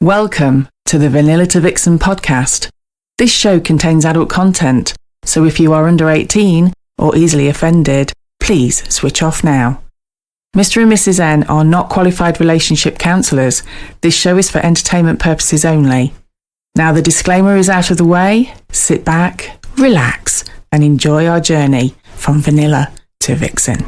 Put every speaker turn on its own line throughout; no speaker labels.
Welcome to the Vanilla to Vixen podcast. This show contains adult content, so if you are under 18 or easily offended, please switch off now. Mr. and Mrs. N are not qualified relationship counsellors. This show is for entertainment purposes only. Now the disclaimer is out of the way. Sit back, relax, and enjoy our journey from Vanilla to Vixen.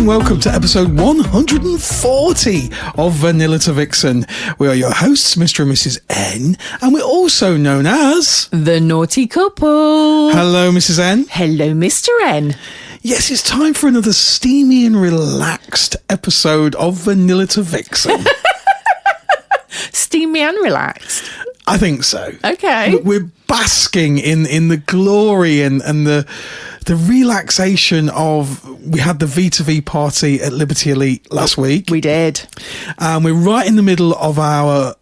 Welcome to episode 140 of Vanilla to Vixen. We are your hosts, Mr. and Mrs. N, and we're also known as...
The Naughty Couple.
Hello, Mrs. N.
Hello, Mr. N.
Yes, it's time for another steamy and relaxed episode of Vanilla to Vixen.
Steamy and relaxed?
I think so.
Okay.
We're basking in the glory and the relaxation of... We had the V2V party at Liberty Elite last week.
We did.
And we're right in the middle of our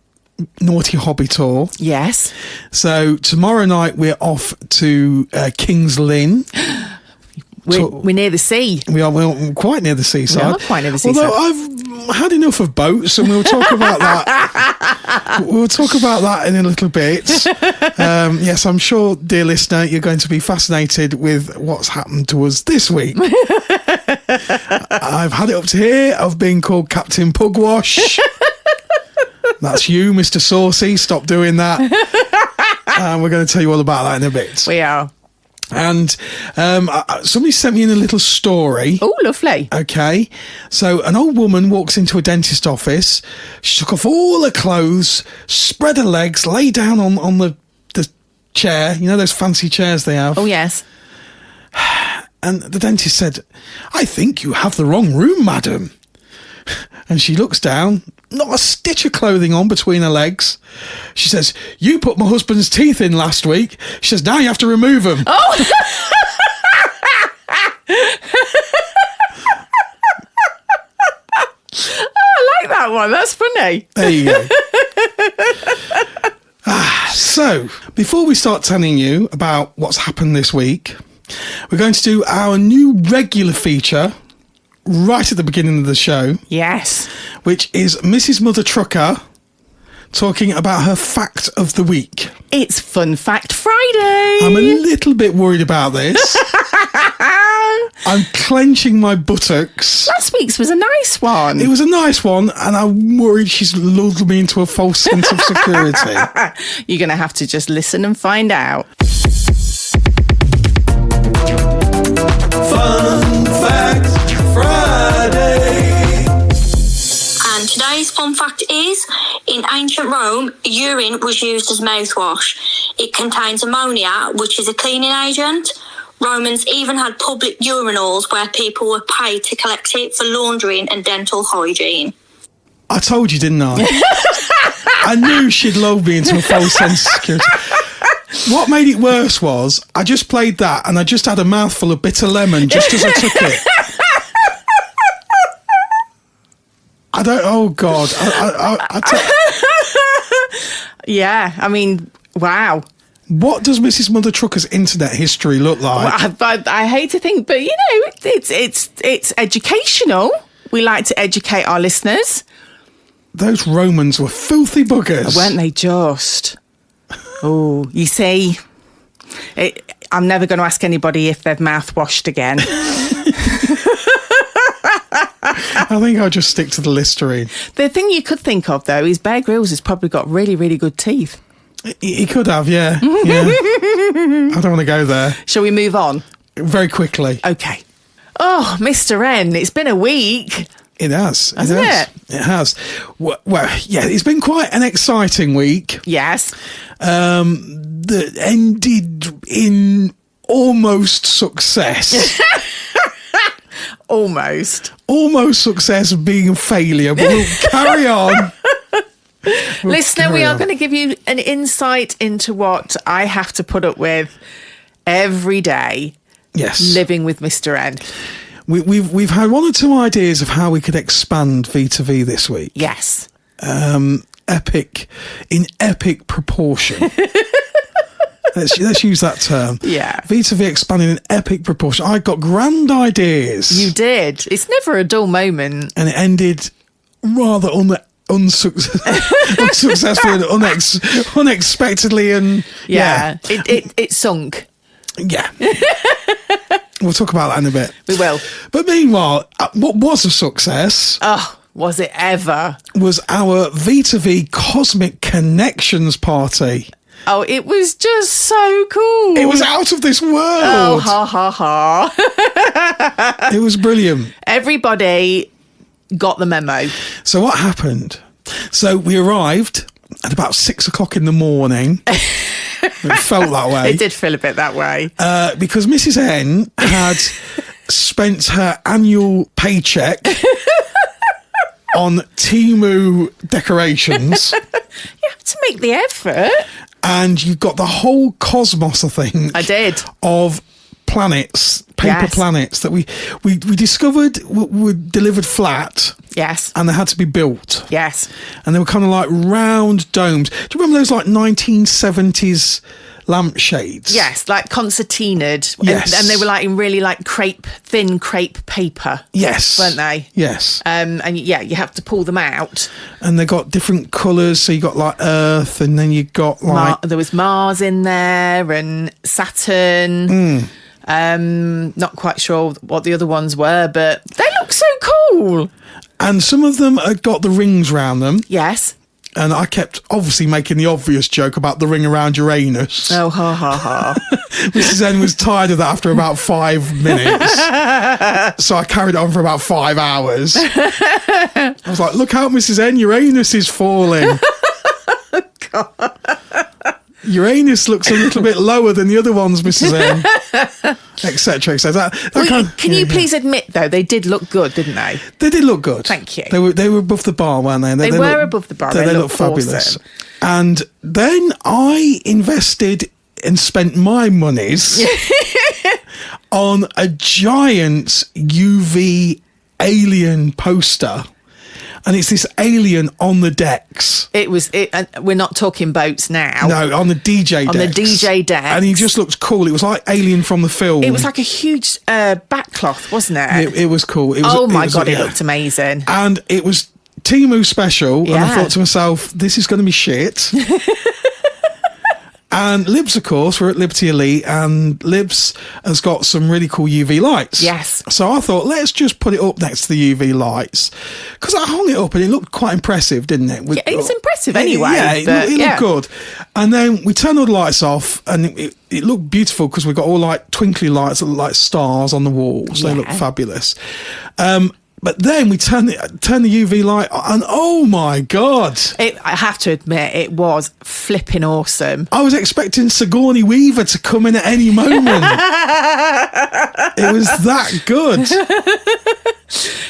Naughty Hobby Tour.
Yes.
So tomorrow night we're off to King's Lynn.
We're near the sea.
We're quite near the seaside.
We are quite near the seaside.
Although I've had enough of boats, and we'll talk about that. We'll talk about that in a little bit. Yes, I'm sure, dear listener, you're going to be fascinated with what's happened to us this week. I've had it up to here of being called Captain Pugwash. That's you, Mr. Saucy. Stop doing that. And we're going to tell you all about that in a bit.
We are.
And somebody sent me in a little story.
Oh, lovely.
Okay. So an old woman walks into a dentist office. She took off all her clothes, spread her legs, lay down on the chair. You know those fancy chairs they have?
Oh, yes.
And the dentist said, "I think you have the wrong room, madam." And she looks down, not a stitch of clothing on between her legs. She says, "You put my husband's teeth in last week." She says, "Now you have to remove them."
Oh! I like that one. That's funny.
There you go. So, before we start telling you about what's happened this week, we're going to do our new regular feature right at the beginning of the show.
Yes.
Which is Mrs. Mother Trucker talking about her fact of the week.
It's Fun Fact Friday.
I'm a little bit worried about this. I'm clenching my buttocks.
Last week's was a nice one.
It was a nice one, and I'm worried she's lulled me into a false sense of security.
You're going to have to just listen and find out.
Fun Fact Friday.
And today's fun fact is, in ancient Rome, urine was used as mouthwash. It contains ammonia, which is a cleaning agent. Romans even had public urinals where people were paid to collect it for laundering and dental hygiene.
I told you, didn't I? I knew she'd lull me into a false sense of security. What made it worse was, I just played that and I just had a mouthful of bitter lemon just as I took it. I don't... Oh, God.
Yeah, I mean, wow.
What does Mrs. Mother Trucker's internet history look like?
Well, I hate to think, but, you know, it's educational. We like to educate our listeners.
Those Romans were filthy buggers.
Weren't they just? Oh, you see, I'm never going to ask anybody if they've mouthwashed again.
I think I'll just stick to the Listerine.
The thing you could think of, though, is Bear Grylls has probably got really, really good teeth.
He could have, yeah. I don't want to go there.
Shall we move on?
Very quickly.
Okay. Oh, Mr. N, it's been a week.
It has.
Hasn't it?
It has. Well, yeah, it's been quite an exciting week.
Yes.
That ended in almost success.
Almost.
Almost success being a failure, but we'll carry on.
Listener, we are going to give you an insight into what I have to put up with every day.
Yes.
Living with Mr. N.
We've had one or two ideas of how we could expand V2V this week.
Yes.
Epic proportion. Let's use that term.
Yeah.
V2V expanding in epic proportion. I got grand ideas.
You did. It's never a dull moment.
And it ended rather unsuccessfully and unexpectedly, and
yeah. It sunk.
Yeah. We'll talk about that in a bit.
We will.
But meanwhile, what was a success?
Oh, was it ever?
Was our V2V Cosmic Connections party.
Oh, it was just so cool.
It was out of this world.
Oh, ha, ha, ha.
It was brilliant.
Everybody got the memo.
So what happened? So we arrived at about 6 o'clock in the morning. It felt that way.
It did feel a bit that way.
Because Mrs. N had spent her annual paycheck on Temu decorations.
You have to make the effort.
And you got the whole cosmos, I think.
I did.
Of planets, paper planets that we discovered were delivered flat.
Yes.
And they had to be built.
Yes.
And they were kind of like round domes. Do you remember those like 1970s lampshades?
Yes, like concertinaed.
Yes.
And they were like in really like thin crepe paper.
Yes.
Weren't they?
Yes.
And yeah, you have to pull them out.
And they got different colours. So you got like Earth, and then you got like...
there was Mars in there and Saturn. Not quite sure what the other ones were, but they look so cool.
And some of them had got the rings round them.
Yes.
And I kept obviously making the obvious joke about the ring around Uranus.
Oh, ha, ha, ha.
Mrs. N was tired of that after about 5 minutes. So I carried on for about 5 hours. I was like, look out, Mrs. N, Uranus is falling.
God.
Uranus looks a little bit lower than the other ones, Mrs. N. Etc. etc.
Can you please admit, though, they did look good, didn't they?
They did look good.
Thank you.
They were above the bar, weren't they?
They were above the bar.
They looked fabulous.
Awesome.
And then I invested and spent my monies on a giant UV alien poster. And it's this alien on the decks.
We're not talking boats now.
No, on the DJ decks.
On the DJ decks.
And he just looked cool. It was like Alien from the film.
It was like a huge backcloth, wasn't it?
It was cool.
It looked amazing.
And it was Temu special.
Yeah.
And I thought to myself, this is going to be shit. And Libs, of course, we're at Liberty Elite, and Libs has got some really cool UV lights.
Yes.
So I thought, let's just put it up next to the UV lights. Because I hung it up and it looked quite impressive, didn't it?
Yeah, it was impressive anyway.
Yeah, it looked good. And then we turned all the lights off, and it looked beautiful because we got all like twinkly lights that look like stars on the walls.
Yeah.
They look fabulous. But then we turned the UV light on, and oh my God.
I have to admit, it was flipping awesome.
I was expecting Sigourney Weaver to come in at any moment. It was that good.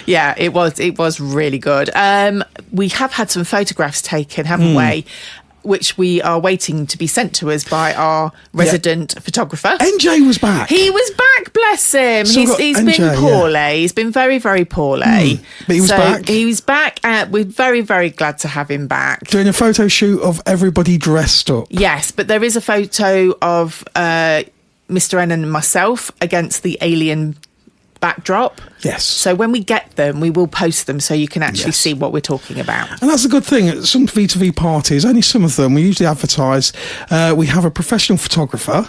Yeah, it was really good. We have had some photographs taken, haven't we? Which we are waiting to be sent to us by our resident photographer.
NJ was back.
He was back, bless him. He's
NJ,
been poorly. Yeah. He's been very, very poorly.
But he was back.
He was back. We're very, very glad to have him back.
Doing a photo shoot of everybody dressed up.
Yes, but there is a photo of Mr. N and myself against the alien backdrop.
Yes.
So when we get them, we will post them so you can actually see what we're talking about.
And that's a good thing. At some V2V parties, only some of them, we usually advertise, we have a professional photographer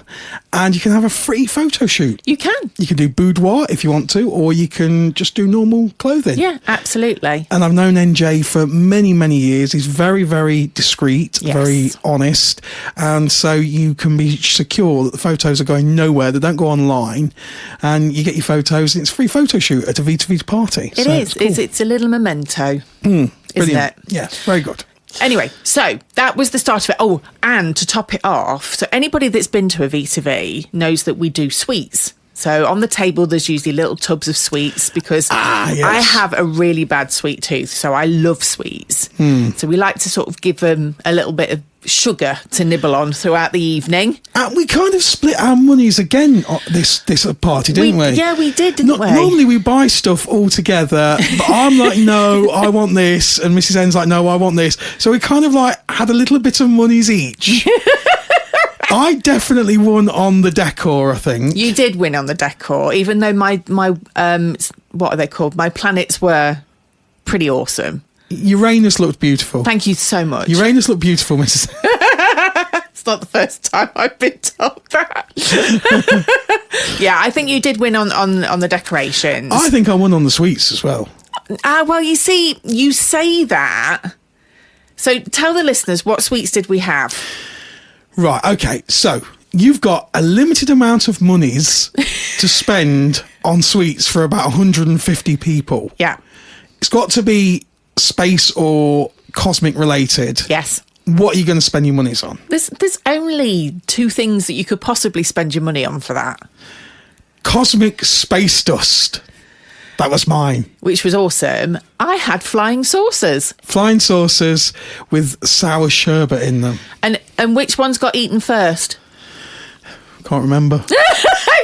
and you can have a free photo shoot.
You can.
You can do boudoir if you want to, or you can just do normal clothing.
Yeah, absolutely.
And I've known NJ for many, many years. He's very, very discreet, very honest. And so you can be secure that the photos are going nowhere. They don't go online. And you get your photos and it's a free photo shoot at a V2V party.
It is. Cool. It's a little memento, isn't it?
Yeah, very good.
Anyway, so that was the start of it. Oh, and to top it off, so anybody that's been to a V2V knows that we do sweets So on the table, there's usually little tubs of sweets because
yes.
I have a really bad sweet tooth, so I love sweets. So we like to sort of give them a little bit of sugar to nibble on throughout the evening.
And we kind of split our monies again on this party, didn't we?
Yeah, we did, didn't we?
Normally we buy stuff all together, but I'm like, no, I want this, and Mrs. N's like, no, I want this. So we kind of like had a little bit of monies each. I definitely won on the decor, I think.
You did win on the decor, even though my what are they called? My planets were pretty awesome.
Uranus looked beautiful.
Thank you so much.
Uranus looked beautiful, Mrs.
It's not the first time I've been told that. Yeah, I think you did win on the decorations.
I think I won on the sweets as well.
Well, you see, you say that. So tell the listeners, what sweets did we have?
Right, okay, so you've got a limited amount of monies to spend on sweets for about 150 people.
Yeah.
It's got to be space or cosmic related.
Yes.
What are you going to spend your monies on?
There's only 2 things that you could possibly spend your money on for that.
Cosmic space dust. That was mine.
Which was awesome. I had flying saucers.
Flying saucers with sour sherbet in them.
And which ones got eaten first?
Can't remember.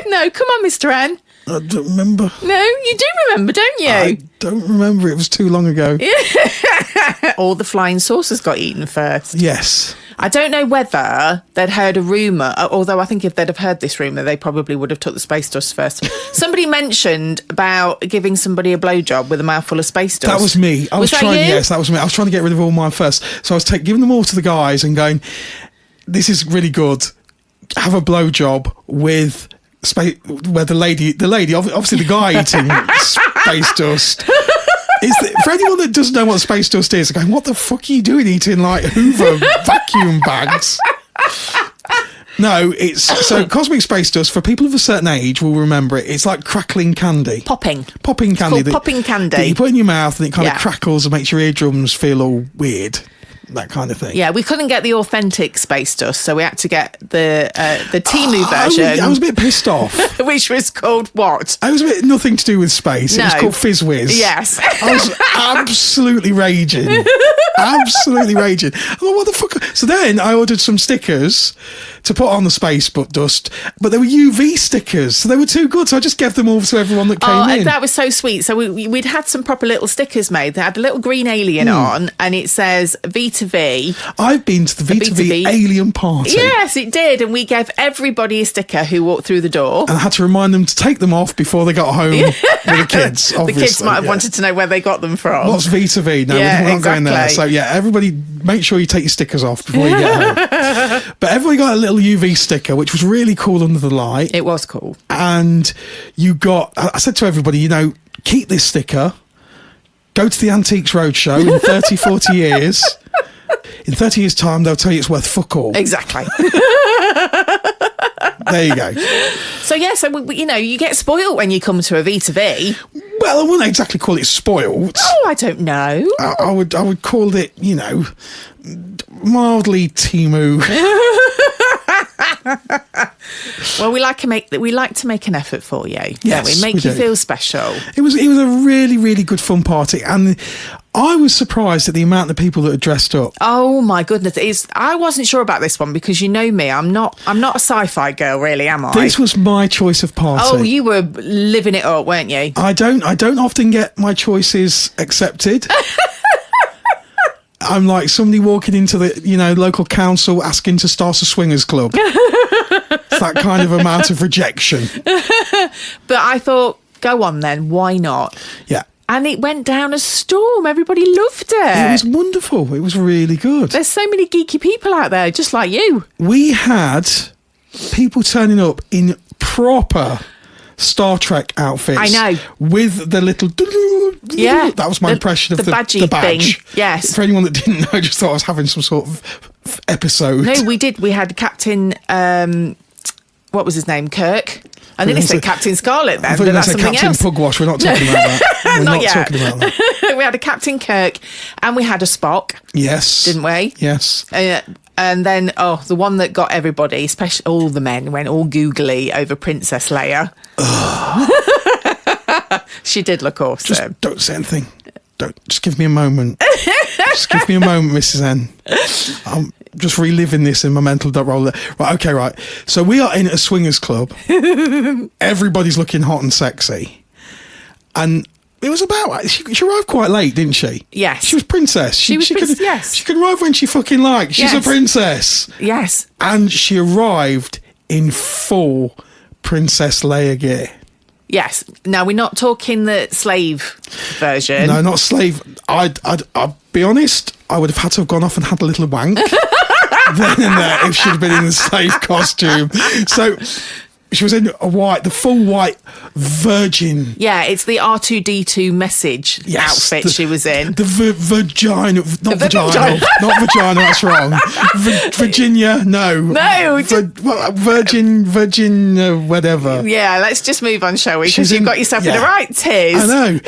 No, come on, Mr. N.
I don't remember.
No, you do remember, don't you?
I don't remember. It was too long ago.
All the flying saucers got eaten first.
Yes.
I don't know whether they'd heard a rumour, although I think if they'd have heard this rumour, they probably would have took the space dust first. Somebody mentioned about giving somebody a blowjob with a mouthful of space dust.
That was me. I was
that
trying.
you?
Yes, that was me. I was trying to get rid of all mine first. So I was giving them all to the guys and going, "This is really good. Have a blowjob with space." Where the lady, obviously the guy eating space dust. For anyone that doesn't know what space dust is, going, what the fuck are you doing eating like Hoover vacuum bags? No, it's so cosmic space dust, for people of a certain age will remember it. It's like crackling candy.
Popping
candy.
popping candy.
That you put in your mouth and it kind of
Yeah.
crackles and makes your eardrums feel all weird. That kind of thing.
Yeah, we couldn't get the authentic space dust, so we had to get the Temu version.
I was a bit pissed off.
Which was called what?
I was a bit nothing to do with space.
No.
It was called Fizz Whiz.
Yes.
I was absolutely raging. Absolutely raging. I thought, what the fuck? So then I ordered some stickers to put on the space dust, but they were UV stickers, so they were too good. So I just gave them all to everyone that came in.
That was so sweet. So we'd had some proper little stickers made. They had a little green alien on, and it says V to V.
I've been to the V to V alien party.
Yes, it did, and we gave everybody a sticker who walked through the door.
And I had to remind them to take them off before they got home with the kids. Obviously,
the kids might have wanted to know where they got them from.
What's V to V? No,
Yeah,
we're not going there.
exactly.
So yeah, everybody make sure you take your stickers off before you get home. But everybody got a little UV sticker, which was really cool under the light.
It was cool.
And I said to everybody, keep this sticker, go to the Antiques Roadshow in 30, 40 years. In 30 years' time, they'll tell you it's worth fuck all.
Exactly.
There you go.
So you get spoiled when you come to a V to V.
Well, I wouldn't exactly call it spoiled.
Oh, I don't know.
I would call it, mildly Temu.
Well, we like to make an effort for you.
Yes,
don't we? Make
we
you
do.
feel special.
It was a really, really good fun party, and I was surprised at the amount of people that had dressed up.
Oh my goodness! I wasn't sure about this one because you know me. I'm not a sci-fi girl, really, am I?
This was my choice of party.
Oh, you were living it up, weren't you?
I don't often get my choices accepted. I'm like somebody walking into the local council asking to start a swingers club. It's that kind of amount of rejection.
But I thought, go on then, why not?
Yeah.
And it went down a storm. Everybody loved it.
It was wonderful. It was really good.
There's so many geeky people out there, just like you.
We had people turning up in proper Star Trek outfits.
I know.
With the little...
Yeah.
That was my impression of the
badgy
badge.
thing. Yes.
For anyone that didn't know, just thought I was having some sort of episode.
No, we did. We had Captain... what was his name? Kirk? I think they said Captain Scarlet then,
I thought
but
you were
that's
going to say
something
Captain
else.
Pugwash. We're not talking about that. We're
Not
not
yet.
talking about that.
We had a Captain Kirk and we had a Spock,
Yes.
didn't we?
Yes.
And then, the one that got everybody, especially all the men, went all googly over Princess Leia. She did look awesome.
Just don't say anything. Just give me a moment. Just give me a moment, Mrs. N. I'm just reliving this in my mental roller. Right, okay, right. So we are in a swingers club. Everybody's looking hot and sexy. And it was about... She arrived quite late, didn't she?
Yes.
She was princess. She could,
yes.
She could arrive when she fucking liked. She's a princess.
Yes.
And she arrived in full Princess Leia gear.
Yes. Now, we're not talking the slave version.
No, not slave. I'll be honest, I would have had to have gone off and had a little wank then and there if she'd been in the slave costume. So she was in the full white virgin.
Yeah, it's the R2-D2 message outfit she was in.
The vagina, not vagina, not vagina, that's wrong. Virginia, no.
No.
Virgin, whatever.
Yeah, let's just move on, shall we? Because you've got yourself in the right tears.
I know.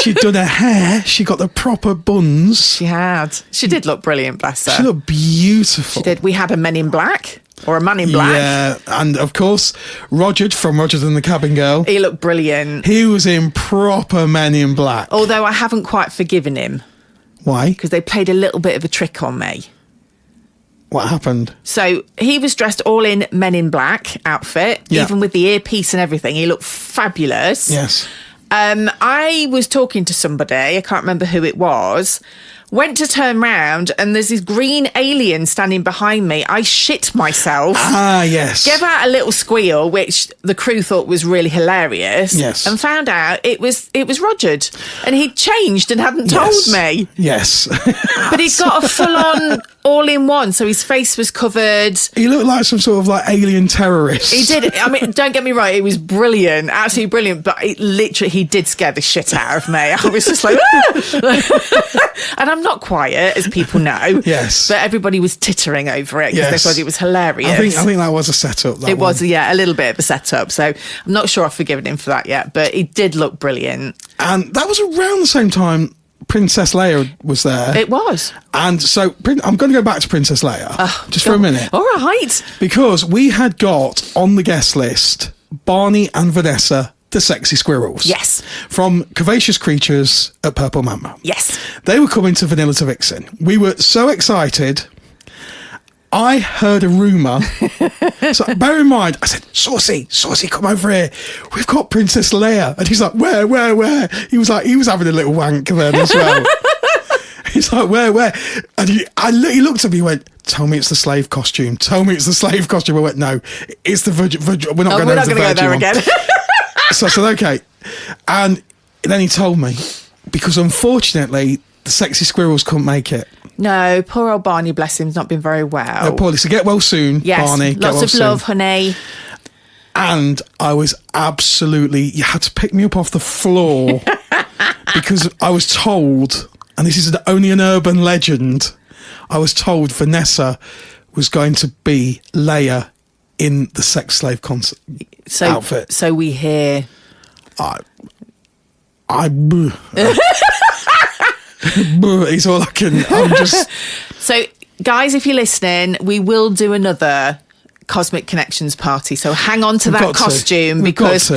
She'd done her hair. She got the proper buns.
She had. She did look brilliant, bless her.
She looked beautiful.
She did. We had a Men in Black. Or a man in black.
Yeah, and of course, Roger from Roger and the Cabin Girl.
He looked brilliant.
He was in proper Men in Black.
Although I haven't quite forgiven him.
Why?
Because they played a little bit of a trick on me.
What happened?
So he was dressed all in Men in Black outfit, even with the earpiece and everything. He looked fabulous.
Yes.
I was talking to somebody, I can't remember who it was, went to turn round and there's this green alien standing behind me. I shit myself.
Ah, yes.
Gave out a little squeal, which the crew thought was really hilarious.
Yes.
And found out it was Rogered. And he'd changed and hadn't told me.
Yes.
But he'd got a full-on all-in-one, so his face was covered.
He looked like some sort of like alien terrorist.
He did. I mean, don't get me right, it was brilliant, absolutely brilliant, but he did scare the shit out of me. I was just like, ah! And I'm not quiet, as people know.
Yes.
But everybody was tittering over it because they thought it was hilarious.
I think that was a setup.
It was, a little bit of a setup. So I'm not sure I've forgiven him for that yet, but he did look brilliant.
And that was around the same time Princess Leia was there.
It was.
And so I'm going to go back to Princess Leia just for a minute.
All right.
Because we had got on the guest list Barney and Vanessa, the sexy squirrels.
Yes.
From Curvaceous Creatures at Purple Mama.
Yes.
They were coming to Vanilla to Vixen. We were so excited. I heard a rumour. So bear in mind, I said, Saucy, come over here. We've got Princess Leia. And he's like, where? He was having a little wank then as well. He's like, where? And he looked at me and went, tell me it's the slave costume. I went, no, it's the virgin. We're not going to go there again. So I said, okay. And then he told me, because unfortunately, the sexy squirrels couldn't make it.
No, poor old Barney, bless him, has not been very well.
No, poorly. So get well soon,
yes,
Barney.
Lots of love, honey.
And I was you had to pick me up off the floor because I was told, and this is only an urban legend, I was told Vanessa was going to be Leia in the sex slave outfit.
So we hear.
It's all I can. I'm just.
So, guys, if you're listening, we will do another Cosmic Connections party. So hang on to that costume because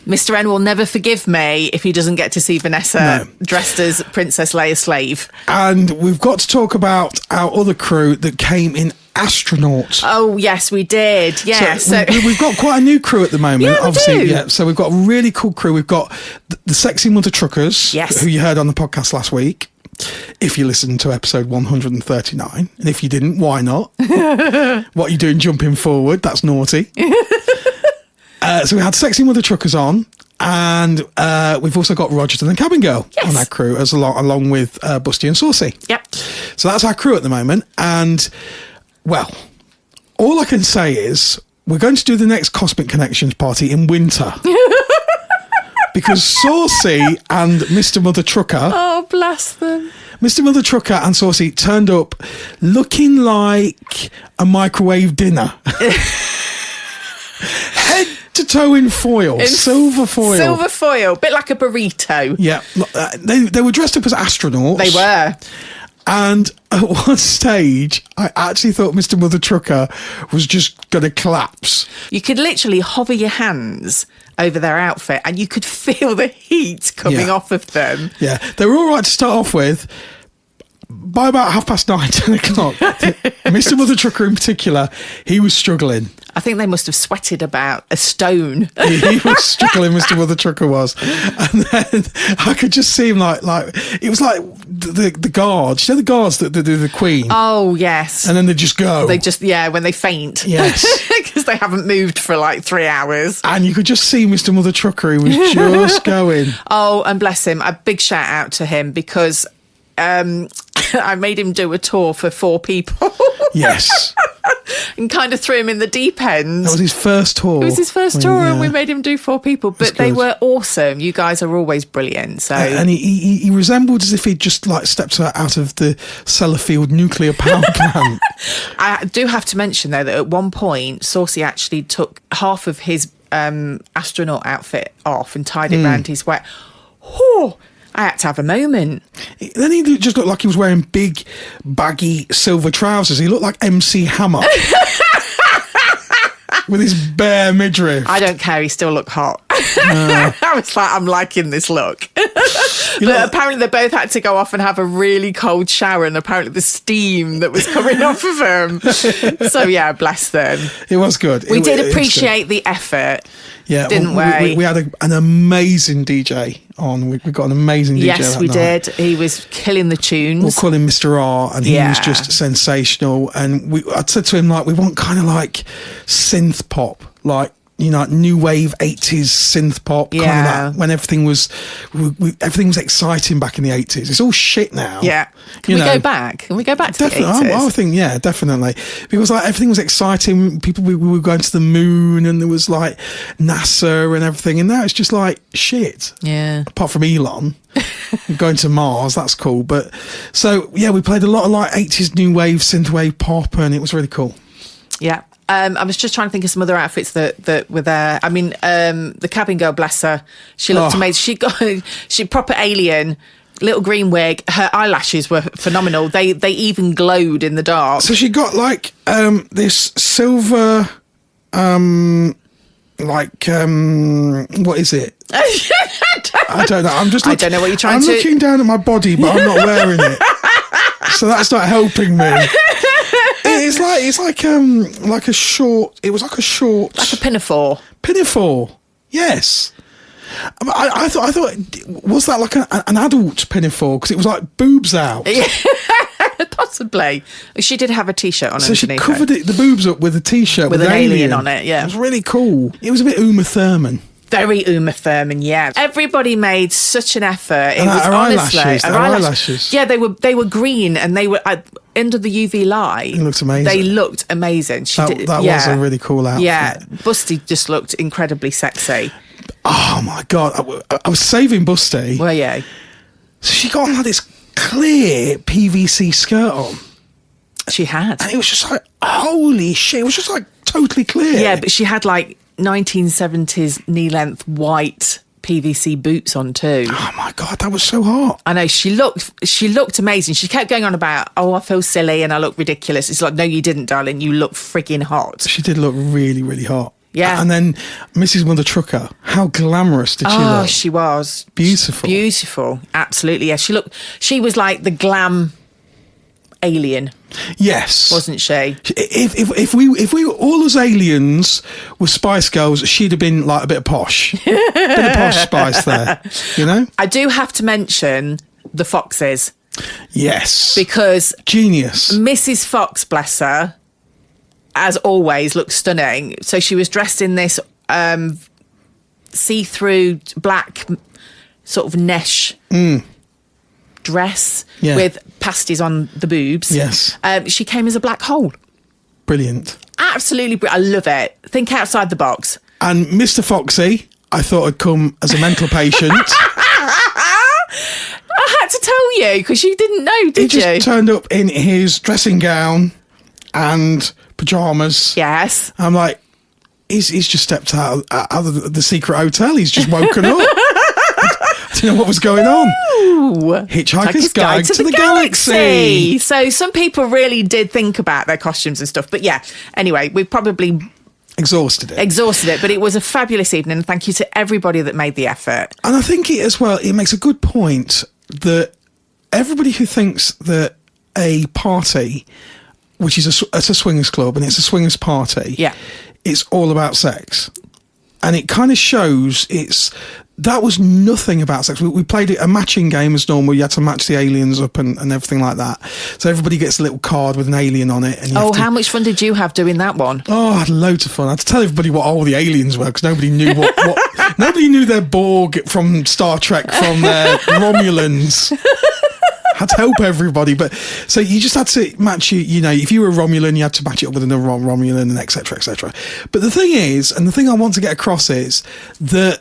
Mr. N will never forgive me if he doesn't get to see Vanessa dressed as Princess Leia slave.
And we've got to talk about our other crew that came in astronauts.
Oh, yes, we did. Yeah.
So we've got quite a new crew at the moment.
Yeah,
obviously.
we do.
Yeah. So we've got a really cool crew. We've got the Sexy Mother Truckers, who you heard on the podcast last week. If you listened to episode 139, and if you didn't, why not? What are you doing jumping forward? That's naughty. So we had Sexy Mother Truckers on, and we've also got Roger and the Cabin Girl on that crew, along with Busty and Saucy.
Yep.
So that's our crew at the moment, and well, all I can say is we're going to do the next Cosmic Connections party in winter. Because Saucy and Mr. Mother Trucker...
Oh, bless them.
Mr. Mother Trucker and Saucy turned up looking like a microwave dinner. Head to toe in foil. Silver foil.
Silver foil. Bit like a burrito.
Yeah. They were dressed up as astronauts.
They were.
And at one stage, I actually thought Mr. Mother Trucker was just going to collapse.
You could literally hover your hands over their outfit and you could feel the heat coming off of them.
Yeah, they were all right to start off with. By about 9:30, 10 o'clock, Mr. Mother Trucker in particular, he was struggling.
I think they must have sweated about a stone.
He was struggling, Mr. Mother Trucker was. And then I could just see him like it was like the guards. You know the guards that do the Queen?
Oh, yes.
And then they just go.
They just, when they faint.
Yes.
Because they haven't moved for like 3 hours.
And you could just see Mr. Mother Trucker, he was just going.
Oh, and bless him. A big shout out to him because I made him do a tour for 4 people.
Yes.
And kind of threw him in the deep end.
That was his first tour.
It was his first tour, and we made him do 4 people. But they
good.
were awesome. You guys are always brilliant. So,
and he resembled as if he'd just like stepped out of the Sellafield nuclear power plant.
I do have to mention though that at one point, Saucy actually took half of his astronaut outfit off and tied it round his waist. Oh, I had to have a moment.
Then he just looked like he was wearing big, baggy silver trousers. He looked like MC Hammer. With his bare midriff.
I don't care, he still looked hot. I was like, I'm liking this look. But apparently they both had to go off and have a really cold shower, and apparently the steam that was coming off of them. So yeah, bless them.
It was good.
We did appreciate the effort.
Yeah,
didn't we?
We had an amazing DJ on. We got an amazing DJ.
Yes, we
night.
did. He was killing the tunes.
We'll call him Mr. R, and he was just sensational. And I said to him, like, we want kind of like synth pop, like, you know, like new wave 80s synth pop, kind of that, when everything was exciting back in the 80s. It's all shit now.
Yeah. Can we go back? Can we go back to the 80s?
I think, yeah, definitely. Because like everything was exciting. We were going to the moon, and there was like NASA and everything. And now it's just like shit.
Yeah.
Apart from Elon. Going to Mars, that's cool. But so, yeah, we played a lot of like 80s new wave, synthwave pop, and it was really cool.
Yeah. I was just trying to think of some other outfits that were there. I mean, the cabin girl, bless her, she looked amazing. She proper alien, little green wig. Her eyelashes were phenomenal. They even glowed in the dark.
So she got like this silver, what is it? I don't know.
I don't know what you're trying to.
I'm looking down at my body, but I'm not wearing it. So that's not helping me. It's like a short. It was like a short,
like a pinafore.
Pinafore, yes. I thought was that like an adult pinafore, because it was like boobs out.
Possibly. She did have a t-shirt on.
So she covered the boobs up with a t-shirt
with an alien on it. Yeah,
it was really cool. It was a bit Uma Thurman.
Very Uma Thurman, yeah. Everybody made such an effort. It was
her
honestly
eyelashes.
Yeah, they were green, and they were under the UV light.
It looked amazing.
They looked amazing.
That was a really cool outfit.
Yeah, Busty just looked incredibly sexy.
Oh my god, I was saving Busty.
Were you?
So she got on like this clear PVC skirt on.
She had,
and it was just like, holy shit! It was just like totally clear.
Yeah, but she had like 1970s knee-length white PVC boots on too.
Oh my god, that was so hot.
I know, she looked amazing. She kept going on about, oh, I feel silly and I look ridiculous. It's like, no, you didn't, darling. You look frigging hot.
She did look really, really hot.
Yeah.
And then Mrs. Mother Trucker, how glamorous did she look?
Oh, she was.
Beautiful.
Beautiful. Absolutely, yeah. She was like the glam alien.
Yes.
Wasn't she?
If we were all as aliens were Spice Girls, she'd have been like a bit of posh. Bit of posh spice there, you know?
I do have to mention the Foxes.
Yes.
Because
genius.
Mrs. Fox, bless her, as always, looked stunning. So she was dressed in this see-through black sort of nesh dress with pasties on the boobs.
Yes.
She came as a black hole.
Brilliant.
Absolutely. I love it. Think outside the box.
And Mr. Foxy, I thought had come as a mental patient.
I had to tell you because you didn't know, did you?
He just turned up in his dressing gown and pyjamas.
Yes.
I'm like, he's just stepped out of the secret hotel. He's just woken up. I Do you know what was going on?
Ooh.
Hitchhiker's Guide to the Galaxy.
So some people really did think about their costumes and stuff. But yeah, anyway, we probably
exhausted it.
But it was a fabulous evening. And thank you to everybody that made the effort.
And I think it makes a good point that everybody who thinks that a party, which is it's a swingers club and it's a swingers party, it's all about sex. And it kind of shows that was nothing about sex. We played a matching game as normal. You had to match the aliens up and everything like that. So everybody gets a little card with an alien on it. And
how much fun did you have doing that one?
Oh, I had loads of fun. I had to tell everybody what all the aliens were because nobody knew what nobody knew their Borg from Star Trek from their Romulans. Had to help everybody, but so you just had to match if you were a Romulan, you had to match it up with another Romulan, and etc. etc. But the thing is, and the thing I want to get across is that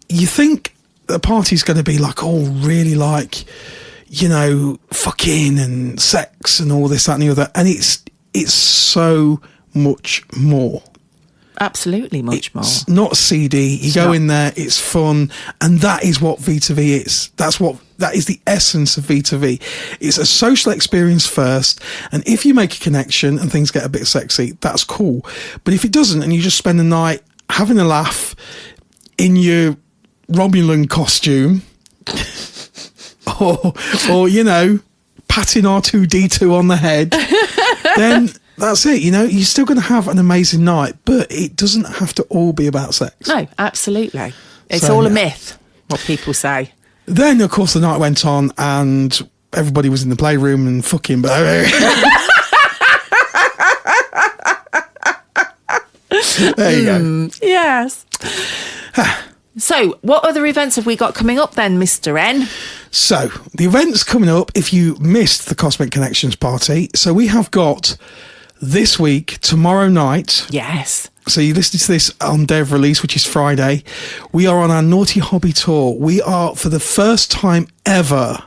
you think the party's going to be like really like fucking and sex and all this, that, and the other, and it's so much more.
Absolutely much more.
It's not seedy. You go in there, it's fun, and that is what V2V is. That is the essence of V2V. It's a social experience first, and if you make a connection and things get a bit sexy, that's cool. But if it doesn't, and you just spend the night having a laugh in your Romulan costume, or patting R2-D2 on the head, then that's it. You're still going to have an amazing night, but it doesn't have to all be about sex.
No, absolutely. It's all a myth, what people say.
Then, of course, the night went on and everybody was in the playroom and fucking... There you go.
Yes. So, what other events have we got coming up then, Mr. N?
So, the events coming up, if you missed the Cosmic Connections party, so we have got this week, tomorrow night.
Yes.
So you listen to this on day of release, which is Friday. We are on our Naughty Hobby Tour. We are, for the first time ever,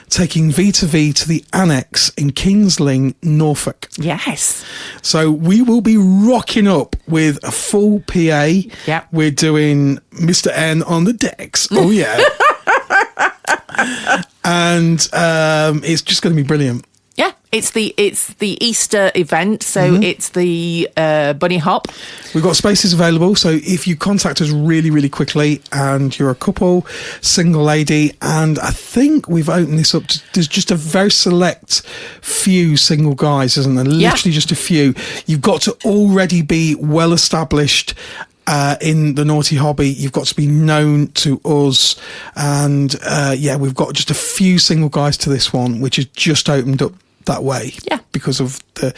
taking V2V to the Annex in Kings Lynn, Norfolk.
Yes.
So we will be rocking up with a full PA.
Yep.
We're doing Mr. N on the decks. Oh, yeah. And it's just going to be brilliant.
Yeah, it's the Easter event, so it's the bunny hop.
We've got spaces available, so if you contact us really, really quickly and you're a couple, single lady, and I think we've opened this up to, there's just a very select few single guys, isn't there? Literally just a few. You've got to already be well established in the Naughty Hobby. You've got to be known to us, and we've got just a few single guys to this one, which has just opened up that way, because of the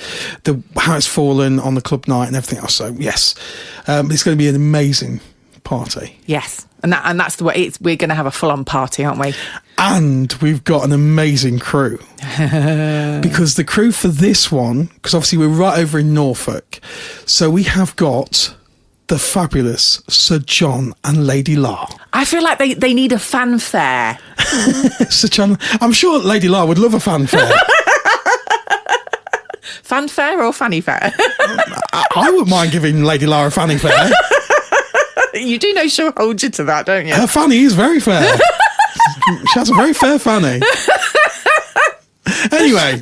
how it's fallen on the club night and everything else. So yes, it's going to be an amazing party.
Yes, and that's the way we're going to have a full-on party, aren't we?
And we've got an amazing crew because the crew for this one, because obviously we're right over in Norfolk, so we have got the fabulous Sir John and Lady La.
I feel like they need a fanfare.
Sir John, I'm sure Lady La would love a fanfare.
Fanfare or fanny fair?
I wouldn't mind giving Lady La a fanny fair.
You do know she'll hold you to that, don't you?
Her fanny is very fair. She has a very fair fanny. Anyway,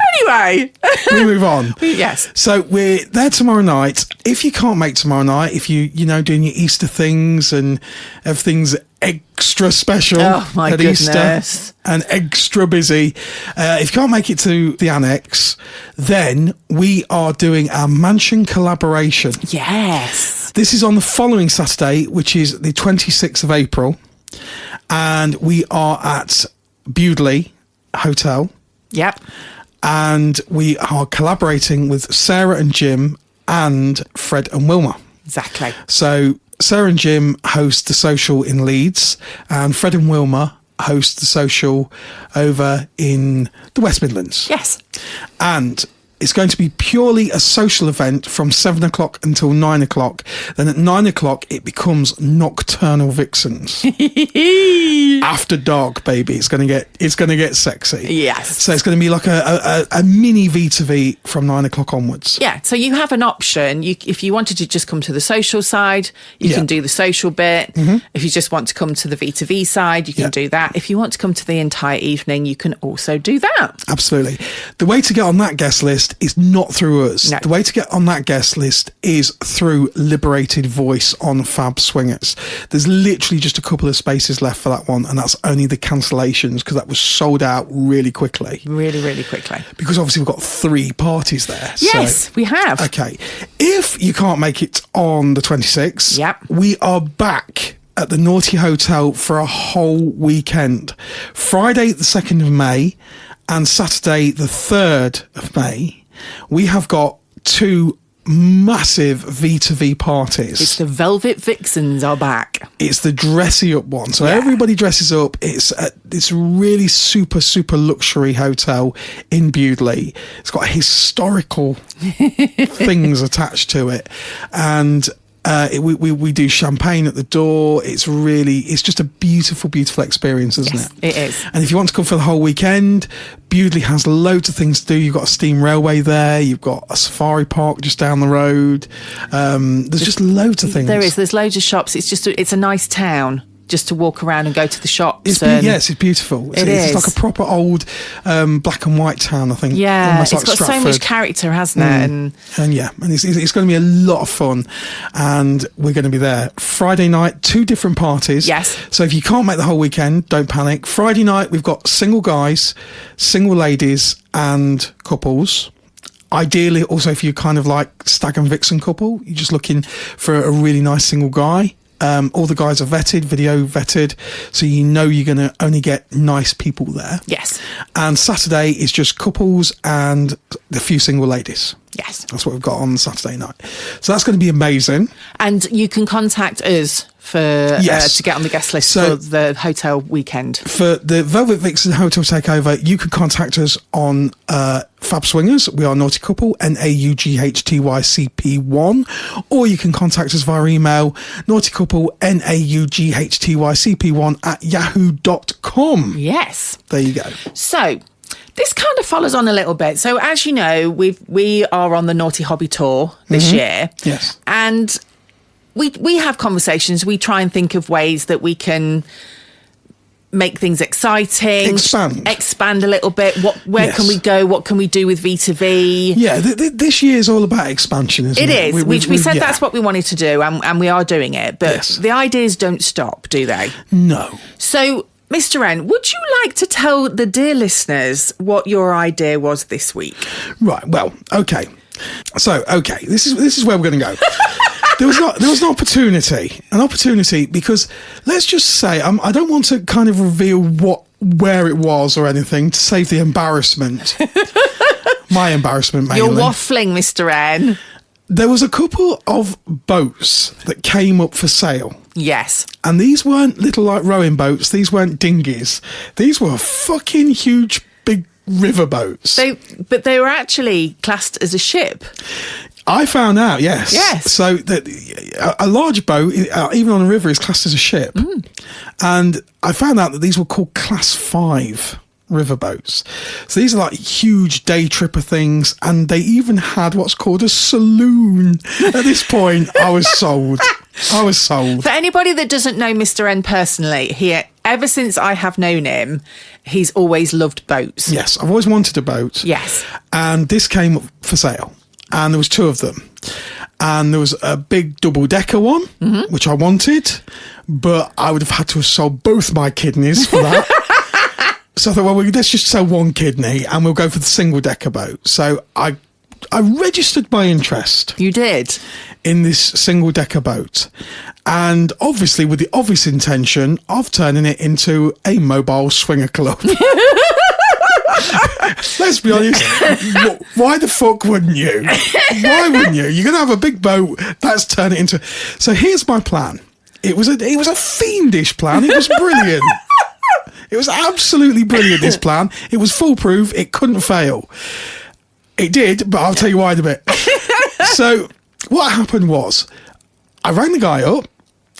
we move on.
Yes.
So we're there tomorrow night. If you can't make tomorrow night, if you doing your Easter things and everything's extra special at Easter and extra busy, if you can't make it to the Annex, then we are doing our mansion collaboration.
Yes.
This is on the following Saturday, which is the 26th of April, and we are at Bewdley Hotel.
Yep.
And we are collaborating with Sarah and Jim and Fred and Wilma.
Exactly.
So Sarah and Jim host the social in Leeds, and Fred and Wilma host the social over in the West Midlands.
Yes.
And It's going to be purely a social event from 7 o'clock until 9 o'clock. Then at 9 o'clock, it becomes nocturnal Vixens. After dark, baby. It's going to get sexy.
Yes.
So it's going to be like a mini V2V from 9 o'clock onwards.
Yeah. So you have an option. If you wanted to just come to the social side, you can do the social bit. If you just want to come to the V2V side, you can do that. If you want to come to the entire evening, you can also do that.
Absolutely. The way to get on that guest list is not through us.
No.
The way to get on that guest list is through Liberated Voice on Fab Swingers. There's literally just a couple of spaces left for that one, and that's only the cancellations because that was sold out really quickly.
Really, really quickly.
Because obviously we've got 3 parties there.
Yes, we have.
Okay. If you can't make it on the 26th, we are back at the Naughty Hotel for a whole weekend. Friday the 2nd of May and Saturday the 3rd of May. We have got 2 massive V2V parties.
It's the Velvet Vixens are back.
It's the dressy up one. So everybody dresses up. It's this really super, super luxury hotel in Bewdley. It's got historical things attached to it. And we do champagne at the door. It's just a beautiful, beautiful experience, isn't it?
It is.
And if you want to come for the whole weekend, Bewdley has loads of things to do. You've got a steam railway there. You've got a safari park just down the road. There's just loads of things.
There's loads of shops. It's a nice town just to walk around and go to the shops.
It's beautiful. It's like a proper old black and white town, I think.
Yeah,
almost
it's
like
got
Stratford.
so much character, hasn't it? And
it's going to be a lot of fun, and we're going to be there Friday night, 2 different parties.
Yes.
So if you can't make the whole weekend, don't panic. Friday night we've got single guys, single ladies, and couples. Ideally, also if you're kind of like stag and vixen couple, you're just looking for a really nice single guy. All the guys are vetted, video vetted, so you know you're going to only get nice people there.
Yes.
And Saturday is just couples and a few single ladies.
Yes.
That's what we've got on Saturday night. So that's going to be amazing.
And you can contact us to get on the guest list for the hotel weekend.
For the Velvet Vixen Hotel Takeover, you can contact us on Fab Swingers. We are Naughty Couple, NAUGHTYCP1. Or you can contact us via email, Naughty Couple, NAUGHTYCP1 at yahoo.com.
Yes.
There you go.
So this kind of follows on a little bit. So as you know, we are on the Naughty Hobby Tour this year.
Yes.
And we have conversations. We try and think of ways that we can make things exciting, expand a little bit. Where can we go? What can we do with V2V?
Yeah, this year is all about expansion, isn't it?
It is. We said that's what we wanted to do, and we are doing it. But the ideas don't stop, do they?
No.
So, Mr. N, would you like to tell the dear listeners what your idea was this week?
Right. Well, okay. So, this is where we're going to go. There was an opportunity because let's just say I don't want to kind of reveal where it was or anything to save the embarrassment. My embarrassment, mainly.
You're waffling, Mr. N.
There was a couple of boats that came up for sale.
Yes.
And these weren't little like rowing boats. These weren't dinghies. These were fucking huge, big river boats.
But they were actually classed as a ship.
I found out, yes.
Yes.
So a large boat, even on a river, is classed as a ship. And I found out that these were called Class 5 riverboats. So these are like huge day tripper things, and they even had what's called a saloon. At this point, I was sold. For
anybody that doesn't know Mr. N personally, ever since I have known him, he's always loved boats.
Yes, I've always wanted a boat.
Yes.
And this came up for sale. And there was 2 of them. And there was a big double-decker one, which I wanted, but I would have had to have sold both my kidneys for that. So I thought, well, let's just sell one kidney and we'll go for the single-decker boat. So I registered my interest.
You did?
In this single-decker boat. And obviously with the obvious intention of turning it into a mobile swinger club. Let's be honest. Why the fuck wouldn't you? Why wouldn't you? You're going to have a big boat. Let's turn it into. So here's my plan. It was a fiendish plan. It was brilliant. It was absolutely brilliant. This plan. It was foolproof. It couldn't fail. It did, but I'll tell you why in a bit. So what happened was I rang the guy up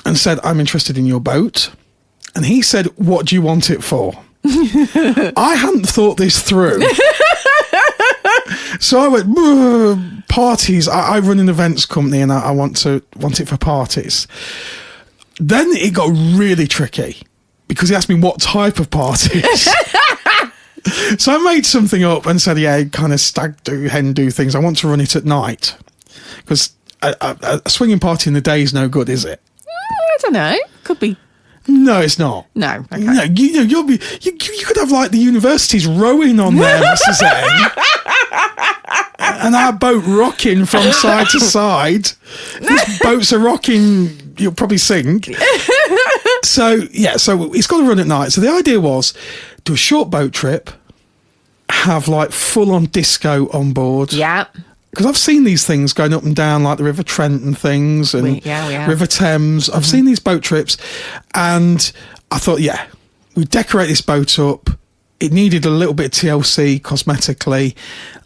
and said, I'm interested in your boat. And he said, what do you want it for? I hadn't thought this through. So I went, parties. I run an events company and I want it for parties. Then it got really tricky because he asked me what type of parties. So I made something up and said, yeah, kind of stag do, hen do things. I want to run it at night because a swinging party in the day is no good, is it?
I don't know. Could be.
No, it's not.
No. Okay.
No, you could have like the universities rowing on there, Mrs. N. And our boat rocking from side to side. If boats are rocking, you'll probably sink. So it's got to run at night. So the idea was do a short boat trip, have like full on disco on board.
Yeah.
Because I've seen these things going up and down like the River Trent and things and
we have.
River Thames. I've seen these boat trips and I thought, yeah, we decorate this boat up. It needed a little bit of TLC cosmetically.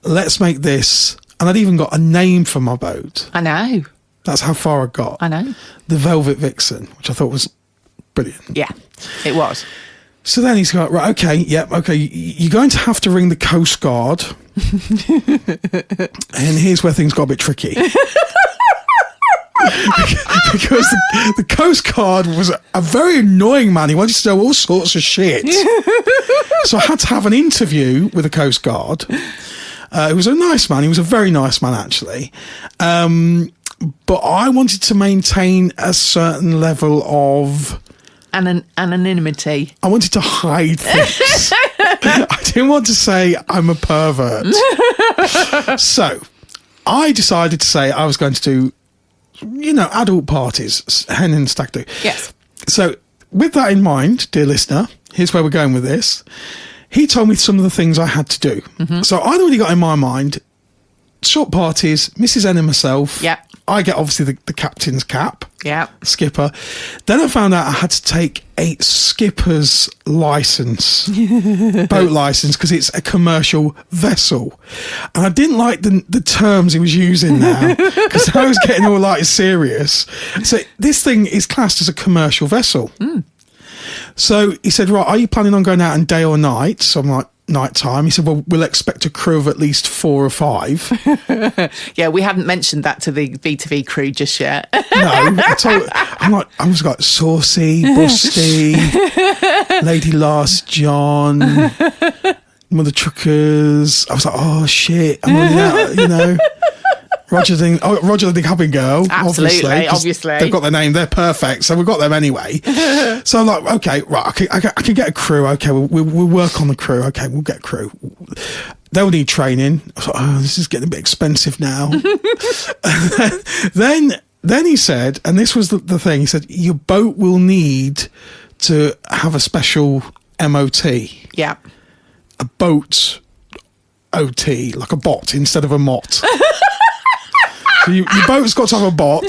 Let's make this. And I'd even got a name for my boat.
I know.
That's how far I got.
I know.
The Velvet Vixen, which I thought was brilliant.
Yeah, it was.
So then he's got, right, okay, you're going to have to ring the Coast Guard. And here's where things got a bit tricky. Because the Coast Guard was a very annoying man. He wanted to know all sorts of shit. So I had to have an interview with the Coast Guard. He was a nice man. He was a very nice man, actually. But I wanted to maintain a certain level of...
anonymity.
I wanted to hide things. I didn't want to say I'm a pervert. So I decided to say I was going to do, adult parties, hen and stag do.
Yes.
So with that in mind, dear listener, here's where we're going with this. He told me some of the things I had to do. Mm-hmm. So I'd already got in my mind short parties, Mrs. N and myself.
Yeah.
I get obviously the captain's cap.
Yeah.
Skipper. Then I found out I had to take a skipper's license, boat license, because it's a commercial vessel. And I didn't like the terms he was using now, because I was getting all like serious. So this thing is classed as a commercial vessel. Mm. So he said, right, are you planning on going out in day or night? So I'm like, night time. He said, well, we'll expect a crew of at least 4 or 5.
Yeah, we haven't mentioned that to the V2V crew just yet.
No, I was like Saucy, Busty, Lady Last John, Mother Truckers. I was like, oh shit, I'm running out, Roger the Cabin Girl.
Absolutely, obviously.
They've got their name, they're perfect, so we've got them anyway. So I'm like, okay, right, I can get a crew, okay, we'll work on the crew, okay, we'll get a crew. They'll need training. I was like, oh, this is getting a bit expensive now. Then he said, and this was the thing, he said, your boat will need to have a special MOT.
Yeah.
A boat OT, like a bot instead of a mot. So your boat's got to have a bot.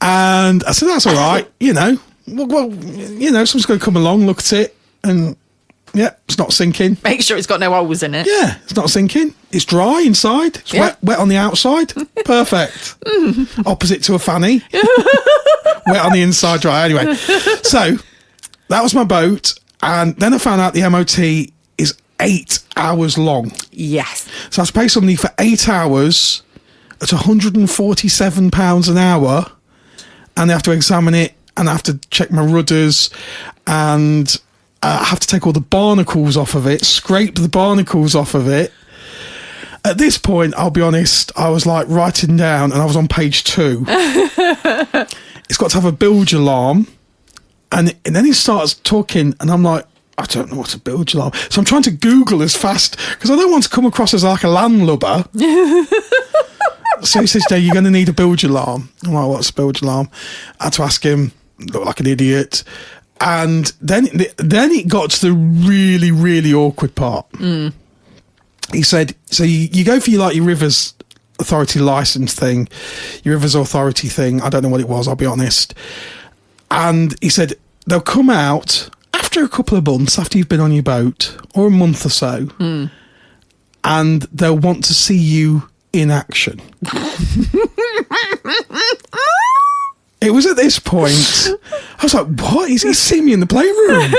And I said, that's all right, Well, someone's going to come along, look at it, and yeah, it's not sinking.
Make sure it's got no holes in it.
Yeah, it's not sinking. It's dry inside. It's wet on the outside. Perfect. Opposite to a fanny. Wet on the inside, dry. Anyway, so that was my boat. And then I found out the MOT is 8 hours long.
Yes.
So I have to pay somebody for 8 hours at £147 an hour, and they have to examine it, and I have to check my rudders, and I have to take all the barnacles off of it, scrape the barnacles off of it. At this point, I'll be honest, I was like writing down, and I was on page 2. It's got to have a bilge alarm, and then he starts talking, and I'm like, I don't know what a bilge alarm. So I'm trying to Google as fast because I don't want to come across as like a landlubber. So he says, "Jay, you're going to need a bilge alarm." I'm like, "What's a bilge alarm?" I had to ask him, look like an idiot. And then it got to the really, really awkward part. Mm. He said, "So you go for your Rivers Authority license thing, your Rivers Authority thing. I don't know what it was. I'll be honest." And he said they'll come out after a couple of months, after you've been on your boat, or a month or so, and and they'll want to see you in action. It was at this point, I was like, what? He's seen me in the playroom.